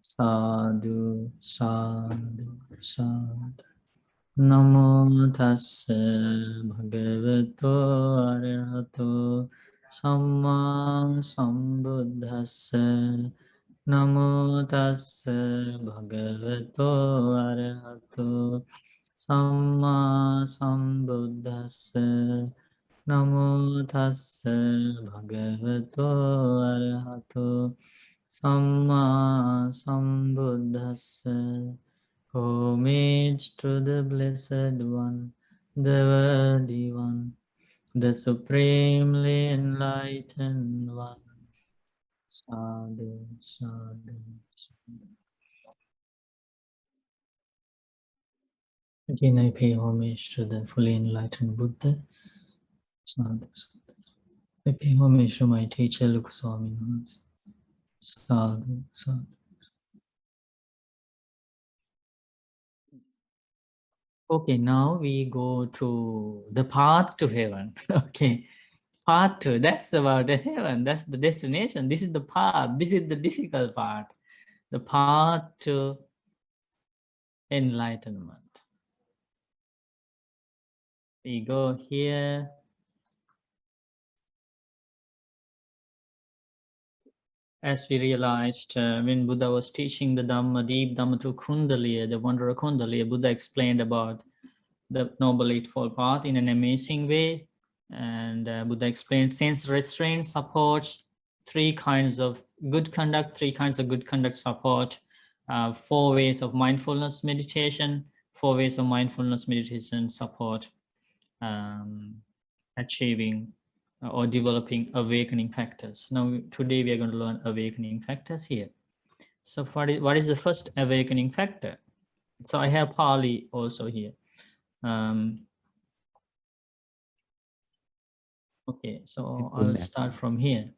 Sadhu, sadhu, sadhu. Namo tassa bhagavato arahato samma sambuddhassa. Namo tassa bhagavato arahato samma sambuddhassa. Namo tassa bhagavato arahato samma sambuddhassa. Homage to the Blessed One, the Worthy One, the Supremely Enlightened One. Sadhu, sadhu, sadhu. Again, I pay homage to the fully enlightened Buddha. Sadhu, sadhu. I pay homage to my teacher, Luke Swami. Sadhu, sadhu. Okay, now we go to the path to heaven. Okay. Path to, that's about the heaven, that's the destination. This is the path, this is the difficult part. The path to enlightenment. We go here. As we realized when Buddha was teaching the Dhamma, deep Dhamma to Kuṇḍaliyasutta, the wanderer Kuṇḍaliyasutta, Buddha explained about the Noble Eightfold Path in an amazing way. And Buddha explained sense restraint supports three kinds of good conduct, support 4 ways of mindfulness meditation, 4 ways of mindfulness meditation support achieving or developing awakening factors. Now, today we are going to learn awakening factors here. So what is the first awakening factor? So I have Pali also here. Okay, so I'll start from here.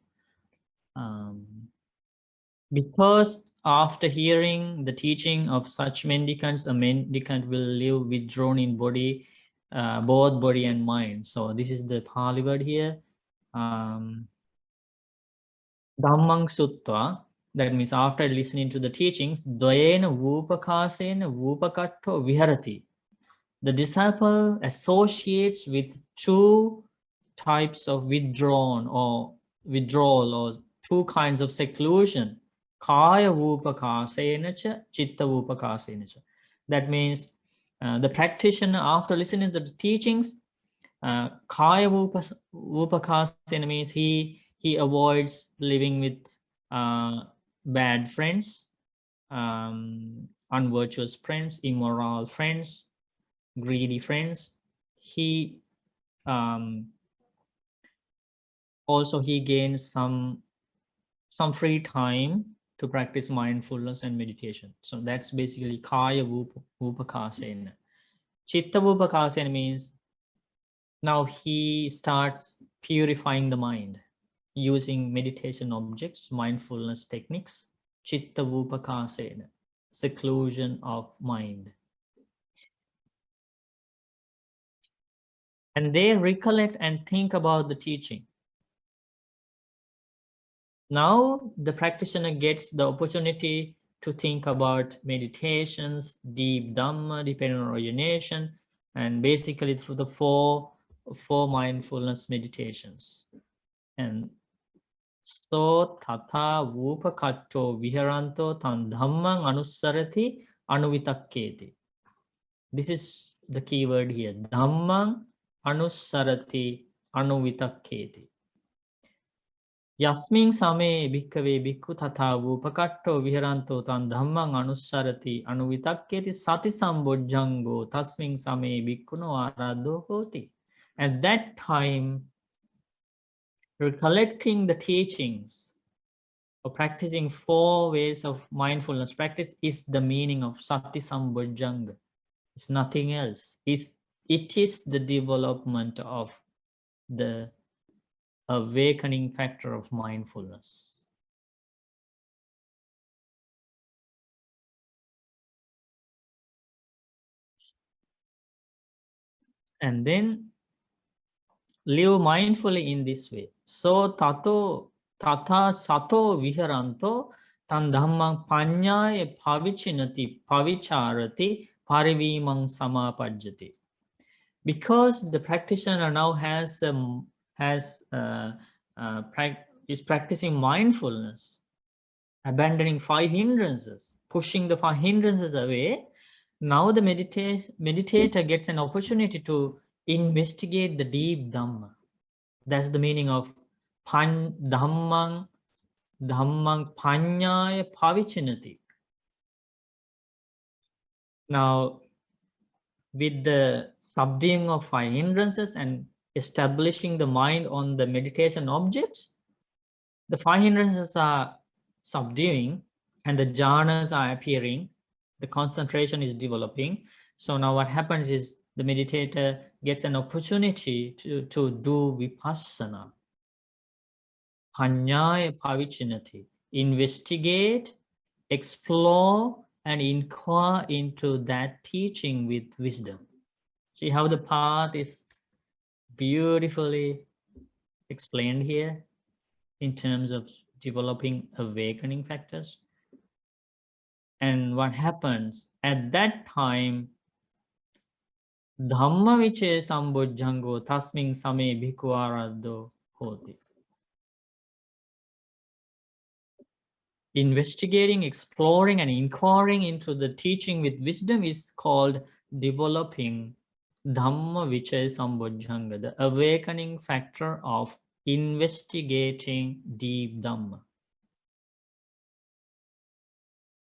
Because after hearing the teaching of such mendicants, a mendicant will live withdrawn in body, both body and mind. So this is the Pali word here. Dhammang Sutta, that means after listening to the teachings, Dvayena Vupakasena Vupakatto Viharati. The disciple associates with 2 types of withdrawal or 2 kinds of seclusion. Kaya Vupakasena cha, Chitta Vupakasena cha. That means the practitioner, after listening to the teachings, Kaya Vupakasena means he avoids living with bad friends, unvirtuous friends, immoral friends, greedy friends. He also he gains some free time to practice mindfulness and meditation. So that's basically Kaya Vupakasena. Chitta Vupakasena means now he starts purifying the mind using meditation objects, mindfulness techniques. Chitta Vupakasena, seclusion of mind. And they recollect and think about the teaching. Now the practitioner gets the opportunity to think about meditations, deep Dhamma, dependent origination, and basically through the four mindfulness meditations. And so tata vupakatto viharanto tan dhammang anussarati anuvitakketi. This is the key word here. Dhammang anussarati anuvitakketi. Yasmin same bhikkave bhikkhu tatha vupakatto viharanto tan dhammang anussarati anuvitakketi sati sambojjango tasmin same bhikkhuno aradho hoti. At that time, recollecting the teachings or practicing 4 ways of mindfulness practice is the meaning of sati sambojjanga. It's nothing else. It is the development of the awakening factor of mindfulness. And then live mindfully in this way. So tata sato viharanto Tan dhammang panyaya pavichinati pavicharati parivimang samapajjati. Because the practitioner now is practicing mindfulness, abandoning 5 hindrances, pushing the 5 hindrances away. Now the meditator gets an opportunity to investigate the deep Dhamma. That's the meaning of dhammang panyaya pavichinati. Now, with the subduing of 5 hindrances and establishing the mind on the meditation objects, the 5 hindrances are subduing and the jhanas are appearing, the concentration is developing. So now what happens is the meditator gets an opportunity to do vipassana. Panyaya pavichinati, investigate, explore, and inquire into that teaching with wisdom. See how the path is beautifully explained here in terms of developing awakening factors. And what happens at that time, Dhamma viche sambojjhango tasming same bhikkhu araddo hoti. Investigating, exploring, and inquiring into the teaching with wisdom is called developing Dhamma Vichaya Sambojjhanga, the awakening factor of investigating deep Dhamma.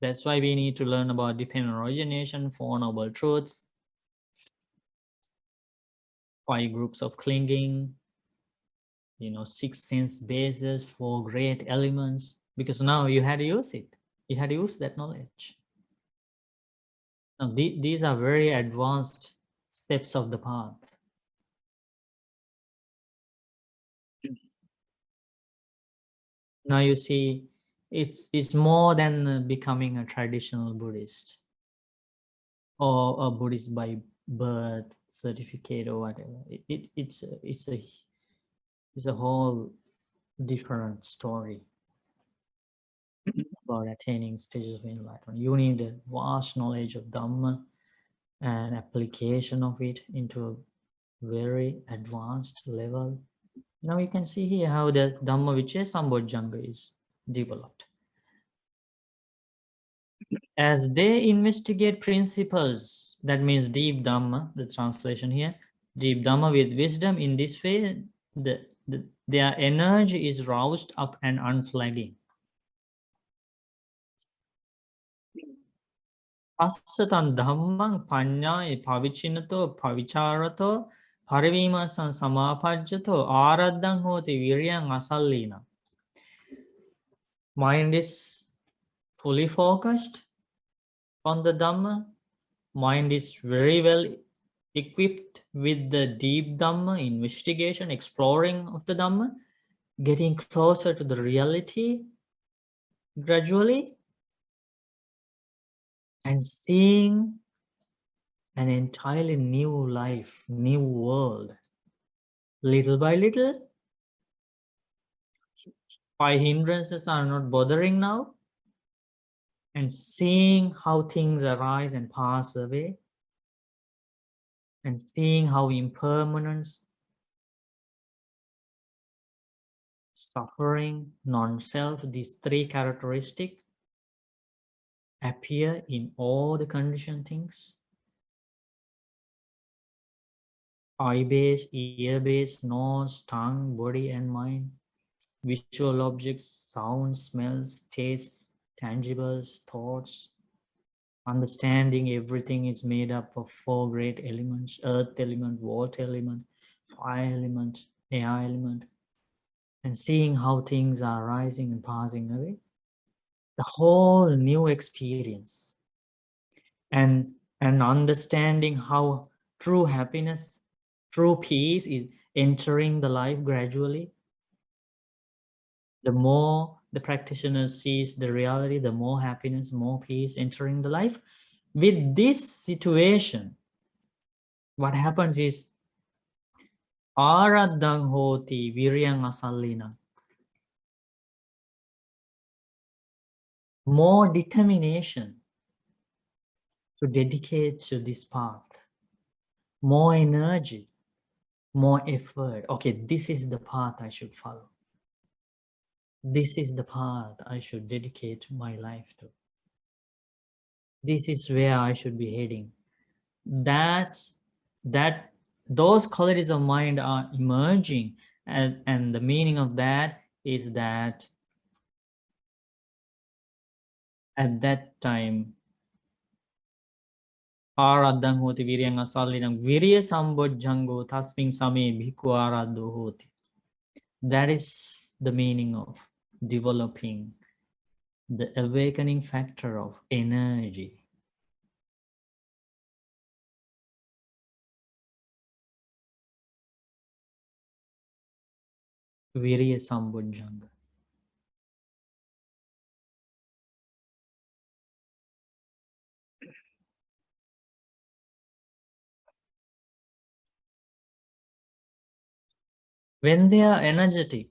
That's why we need to learn about dependent origination, 4 noble truths, 5 groups of clinging, 6 sense bases, 4 great elements, because now you had to use it. You had to use that knowledge. Now, these are very advanced steps of the path. Now you see, it's more than becoming a traditional Buddhist or a Buddhist by birth, certificate, or whatever. It's a whole different story about attaining stages of enlightenment. You need a vast knowledge of Dhamma and application of it into a very advanced level. Now you can see here how the Dhamma Vichaya Sambojjhanga is developed. As they investigate principles, that means deep Dhamma, the translation here, deep Dhamma with wisdom, in this way, their energy is roused up and unflagging. Passatan dhammang panyaya pavicinato pavicharato parivimasan samapajjato araddang hoti viryang asallina. Mind is fully focused on the Dhamma. Mind is very well equipped with the deep Dhamma, investigation, exploring of the Dhamma, getting closer to the reality gradually, and seeing an entirely new life, new world. Little by little, 5 hindrances are not bothering now, and seeing how things arise and pass away, and seeing how impermanence, suffering, non-self, these 3 characteristics appear in all the conditioned things. Eye base, ear base, nose, tongue, body, and mind. Visual objects, sounds, smells, tastes, tangibles, thoughts. Understanding everything is made up of 4 great elements: earth element, water element, fire element, air element. And seeing how things are rising and passing away. The whole new experience. And understanding how true happiness, true peace is entering the life gradually. The more the practitioner sees the reality, the more happiness, more peace entering the life. With this situation, what happens is araddang hoti viryang asallina. more determination to dedicate to this path, more energy, more effort. Okay, this is the path I should follow. This is the path I should dedicate my life to. This is where I should be heading. That those qualities of mind are emerging, and the meaning of that is that at that time, ආරද්ධං හෝති විරියං අසල්ලිනං විරිය සම්බොජ්ජංගෝ තස්මින් සමේ භික්ඛු ආරද්ධෝ හෝති. That is the meaning of developing the awakening factor of energy. Viriya Sambojjhanga. When they are energetic,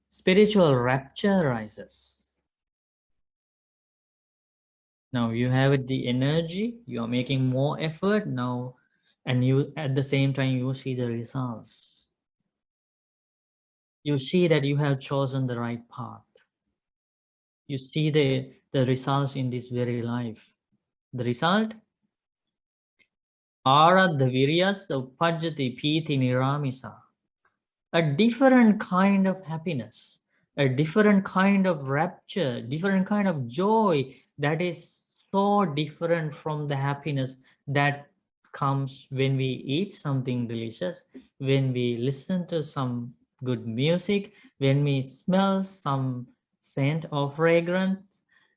spiritual rapture rises. Now you have the energy, you are making more effort now, and you at the same time you see the results. You see that you have chosen the right path. You see the results in this very life. The result? Aradha viryas uppajjati piti niramisa. A different kind of happiness, a different kind of rapture, different kind of joy that is so different from the happiness that comes when we eat something delicious, when we listen to some good music, when we smell some scent or fragrance,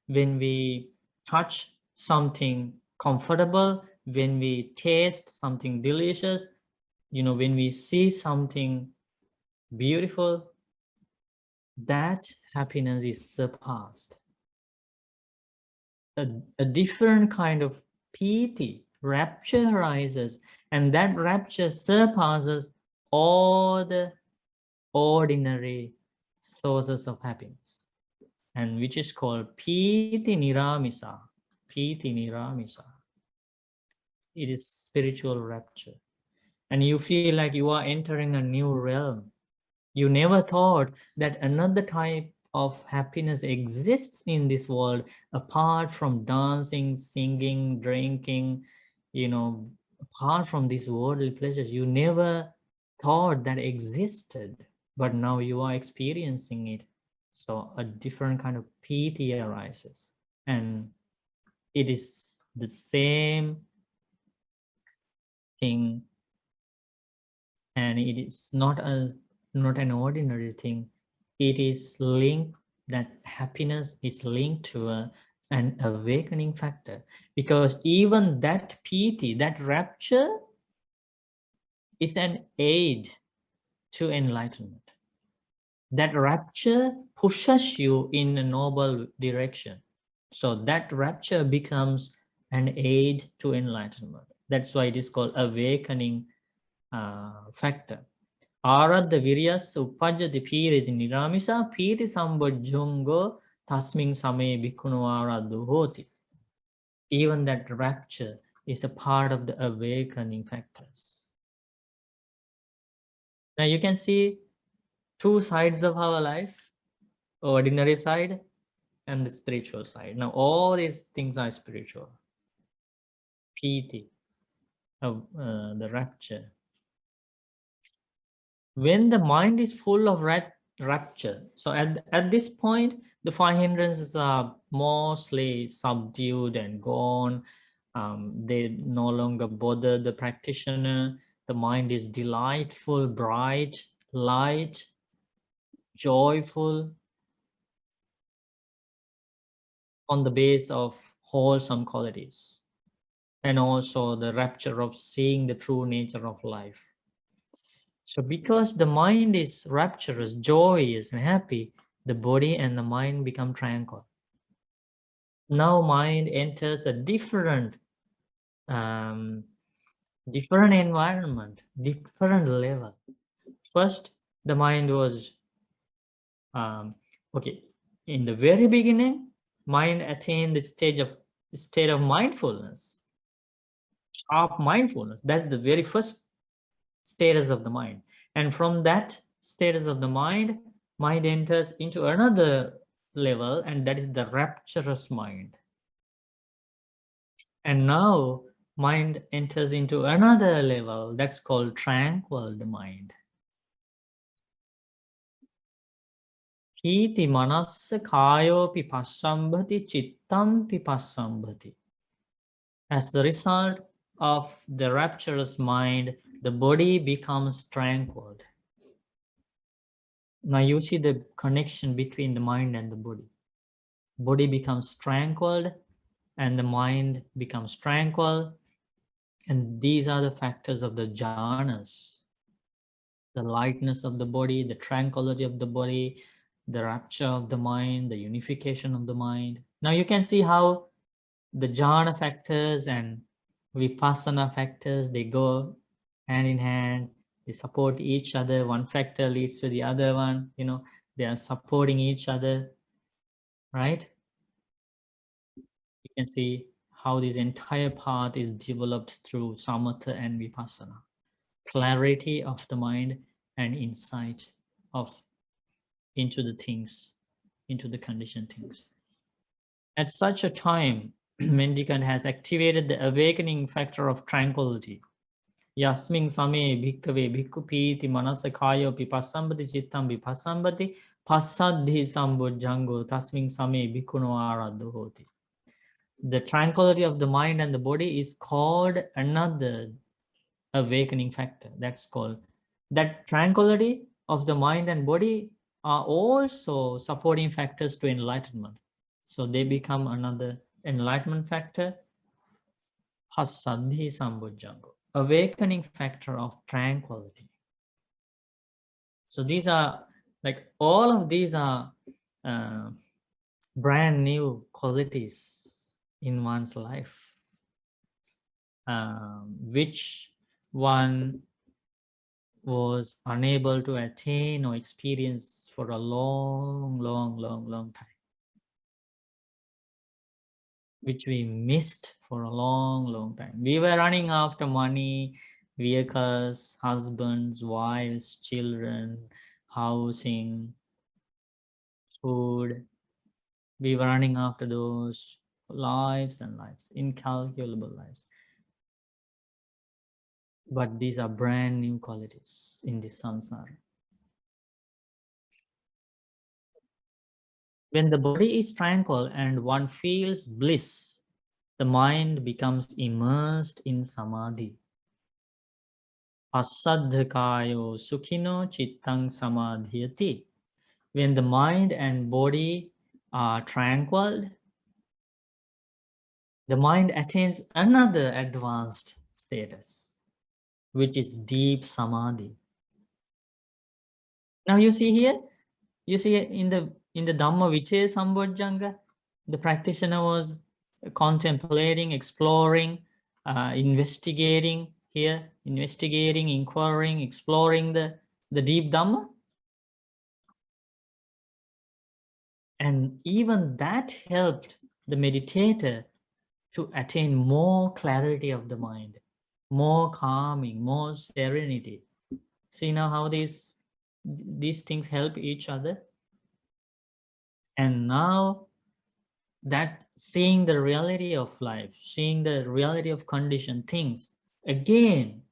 when we touch something comfortable, when we taste something delicious, when we see something beautiful, that happiness is surpassed. A different kind of piti, rapture arises, and that rapture surpasses all the ordinary sources of happiness, and which is called piti niramisa. Piti niramisa. It is spiritual rapture. And you feel like you are entering a new realm. You never thought that another type of happiness exists in this world apart from dancing, singing, drinking, apart from these worldly pleasures. You never thought that existed, but now you are experiencing it. So a different kind of piti arises, and it is the same thing, and it is not an ordinary thing. It is linked, that happiness is linked to an awakening factor, because even that piti, that rapture, is an aid to enlightenment. That rapture pushes you in a noble direction. So that rapture becomes an aid to enlightenment. That's why it is called awakening factor. Aradha viryas uppajjati pīriti niramisa pīti sambojjhungo tasmin same bhikkhunu aradho hoti. Even that rapture is a part of the awakening factors. Now you can see two sides of our life, ordinary side and the spiritual side. Now all these things are spiritual. Piti, the rapture. When the mind is full of rapture, so at this point, the five hindrances are mostly subdued and gone. They no longer bother the practitioner. The mind is delightful, bright, light, joyful, on the base of wholesome qualities, and also the rapture of seeing the true nature of life. So because the mind is rapturous, joyous, and happy, the body and the mind become tranquil. Now mind enters a different environment, different level. First, the mind was, okay, in the very beginning, mind attained the state of mindfulness, sharp mindfulness. That's the very first status of the mind. And from that status of the mind enters into another level, and that is the rapturous mind. And now mind enters into another level that's called tranquil mind. Piti manassa kayopi passambhati chittam pipassambhati. As the result of the rapturous mind, the body becomes tranquil. Now you see the connection between the mind and the body. Body becomes tranquil and the mind becomes tranquil. And these are the factors of the jhanas. The lightness of the body, the tranquility of the body, the rapture of the mind, the unification of the mind. Now you can see how the jhana factors and vipassana factors, they go hand in hand. They support each other. One factor leads to the other one. They are supporting each other, right? You can see how this entire path is developed through samatha and vipassana. Clarity of the mind and insight into the things, into the conditioned things. At such a time, mendicant has activated the awakening factor of tranquility. Yasming same bhikkhave bhikkhu piti manasa kayo pipassambati chittam vipassambati passaddhi sambojjhango tasming same bhikkhuno aradho hoti. The tranquility of the mind and the body is called another awakening factor. That's called, that tranquility of the mind and body are also supporting factors to enlightenment. So they become another enlightenment factor, passaddhi sambojjhango, awakening factor of tranquility. So these are, like, all of these are brand new qualities in one's life, which one was unable to attain or experience for a long time, which we missed for a long time. We were running after money, vehicles, husbands, wives, children, housing, food. We were running after those lives and lives, incalculable lives. But these are brand new qualities in this samsara. When the body is tranquil and one feels bliss, the mind becomes immersed in samadhi. Asaddhakayo sukhino chittang samadhyati. When the mind and body are tranquil, the mind attains another advanced status, which is deep samadhi. Now you see here, you see in the Dhamma Vicaya Sambojjhanga, the practitioner was contemplating, exploring, investigating here, inquiring, exploring the deep Dhamma. And even that helped the meditator to attain more clarity of the mind, more calming, more serenity. See now how these things help each other. And now that seeing the reality of life, seeing the reality of conditioned things, again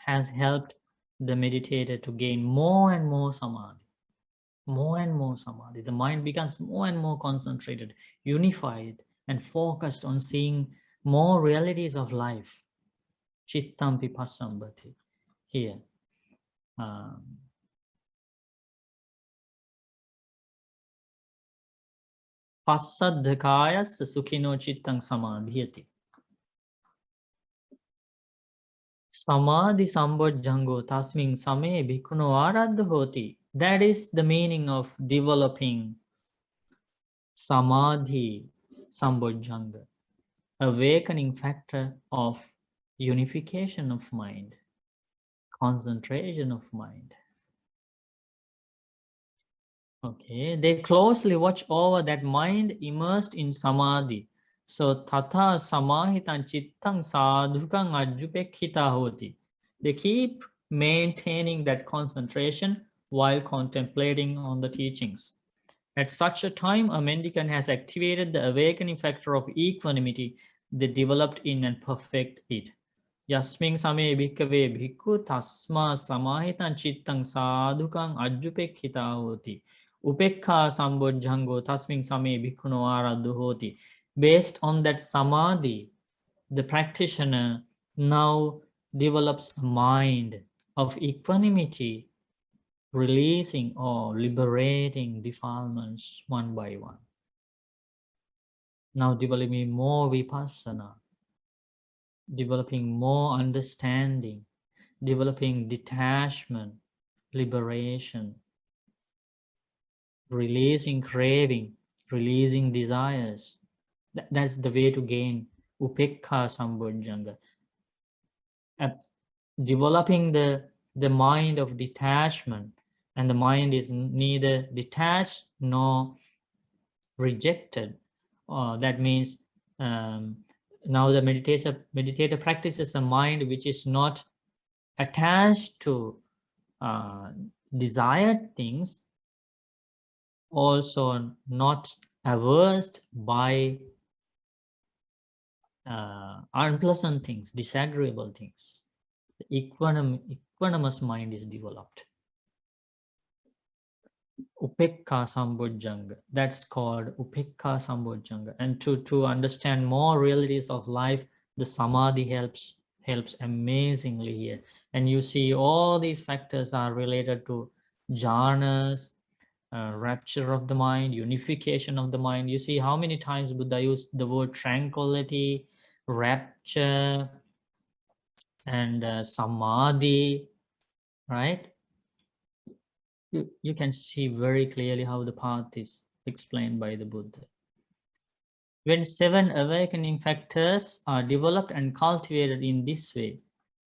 has helped the meditator to gain more and more samadhi, more and more samadhi. The mind becomes more and more concentrated, unified, and focused on seeing more realities of life. Chittam vipassambati here. Passaddhakayas sukhino chittang samadhyati. Samadhi sambojjhango tasming same bhikkhuno aradha hoti. That is the meaning of developing samadhi sambojjhanga, awakening factor of unification of mind, concentration of mind. Okay, they closely watch over that mind immersed in samadhi. So tata samahitan chittang sadhukang ajjupekhita hoti. They keep maintaining that concentration while contemplating on the teachings. At such a time, a mendicant has activated the awakening factor of equanimity they developed in and perfect it. Yasming same bhikkhave bhikkhu tasma samahitan chittang sadhukang ajjupekhita hoti. Upekha sambojjhango tasming same bhikkhuno aradhu hoti. Based on that samadhi, the practitioner now develops a mind of equanimity, releasing or liberating defilements one by one. Now developing more vipassana, developing more understanding, developing detachment, liberation, releasing craving, releasing desires. That's the way to gain upekha sambojjhanga. Developing the mind of detachment, and the mind is neither detached nor rejected. That means now the meditator practices a mind which is not attached to desired things, also not averse by unpleasant things, disagreeable things. The equanimous mind is developed. Upekha sambojjhanga. That's called upekha sambojjhanga. And to understand more realities of life, the samadhi helps amazingly here. And you see all these factors are related to jhanas, rapture of the mind, unification of the mind. You see how many times Buddha used the word tranquility, rapture, and samadhi, right? You can see very clearly how the path is explained by the Buddha. When 7 awakening factors are developed and cultivated in this way,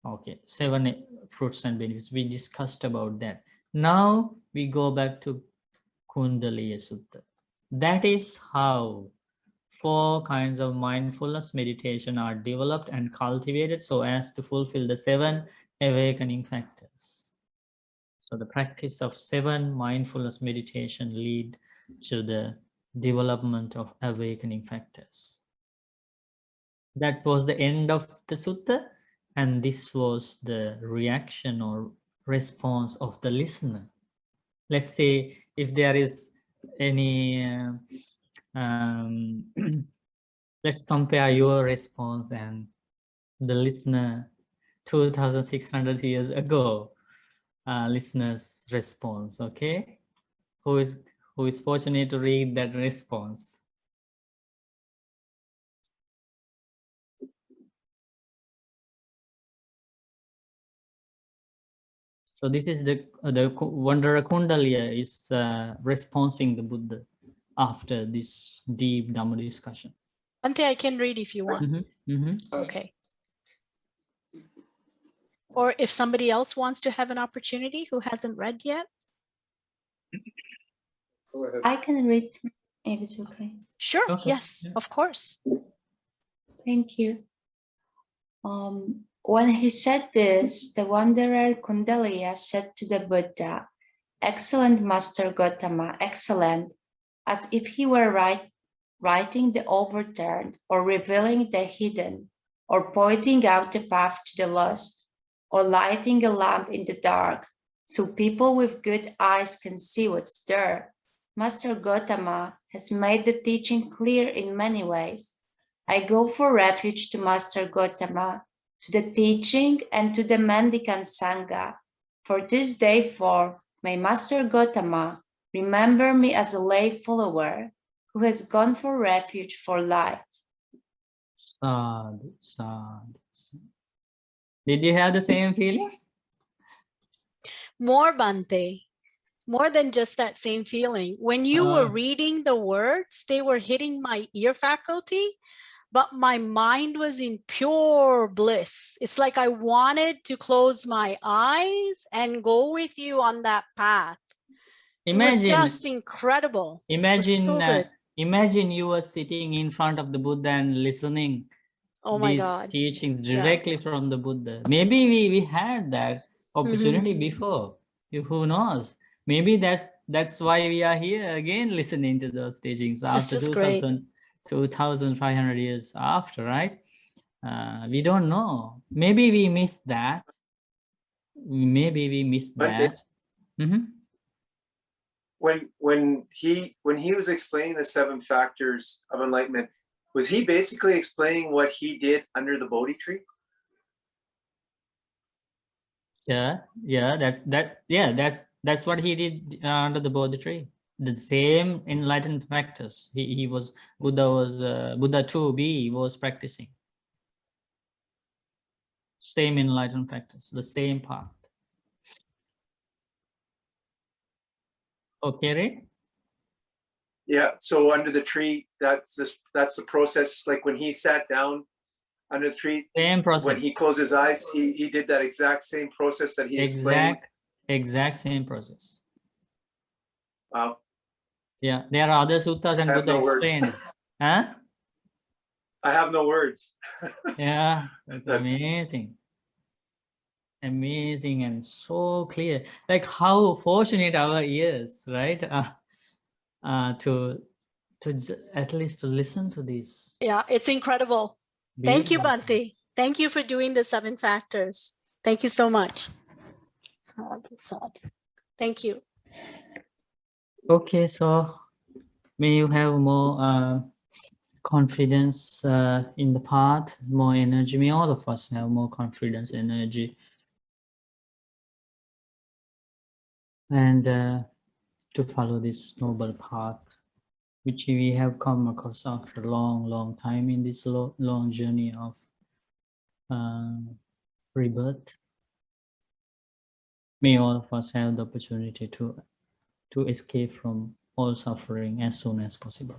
okay, 7 fruits and benefits, we discussed about that. Now we go back to Kuṇḍaliyasutta. That is how 4 kinds of mindfulness meditation are developed and cultivated so as to fulfill the 7 awakening factors. So the practice of 7 mindfulness meditation lead to the development of awakening factors. That was the end of the sutta, and this was the reaction or response of the listener. Let's say if there is any, let's compare your response and the listener 2,600 years ago. Listeners' response. Okay, who is fortunate to read that response? So this is the Wanderer Kuṇḍaliya is responding the Buddha after this deep Dhamma discussion. Ante, I can read if you want. Okay. Or if somebody else wants to have an opportunity who hasn't read yet. I can read if it's okay. Sure, Okay. yes, of course. Thank you. When he said this, the wanderer Kuṇḍaliya said to the Buddha, "Excellent Master Gautama, excellent," as if he were writing the overturned, or revealing the hidden, or pointing out the path to the lost, or lighting a lamp in the dark, so people with good eyes can see what's there. Master Gautama has made the teaching clear in many ways. I go for refuge to Master Gautama, to the teaching, and to the mendicant Sangha. For this day forth, may Master Gautama remember me as a lay follower who has gone for refuge for life. Sadhu, sadhu, sadhu. Did you have the same feeling? More, Bante. More than just that same feeling. When you were reading the words, they were hitting my ear faculty, but my mind was in pure bliss. It's like I wanted to close my eyes and go with you on that path. It was Imagine, just incredible. It was imagine, so good. imagine you were sitting in front of the Buddha and listening Oh my these God. teachings Yeah. directly from the Buddha. Maybe we had that opportunity before. Who knows? Maybe that's why we are here again listening to those teachings It's after just great. 2,500 years after, right? We don't know. Maybe we missed that. Maybe we missed Bhante, that. Mhm. when he was explaining the 7 factors of enlightenment, was he basically explaining what he did under the Bodhi tree? Yeah, that's what he did under the Bodhi tree. The same enlightened practice. Buddha too was practicing. Same enlightened practice, the same path. Okay, right? Yeah, so under the tree, that's the process. Like when he sat down under the tree, Same process. when he closed his eyes, he did that exact same process that he explained. Exact same process. Wow. Yeah, there are other suttas and I have Buddha no words. explained. Huh? I have no words. Yeah, that's That's- amazing. Amazing and so clear. Like how fortunate our ears, right? To at least to listen to this. Yeah, it's incredible. Thank you, Beautiful. Bhante. Thank you for doing the 7 factors. Thank you so much. Sadhu. Thank you. Okay, so may you have more confidence in the path, more energy. May all of us have more confidence, energy, and to follow this noble path, which we have come across after a long time in this long journey of rebirth. May all of us have the opportunity to escape from all suffering as soon as possible.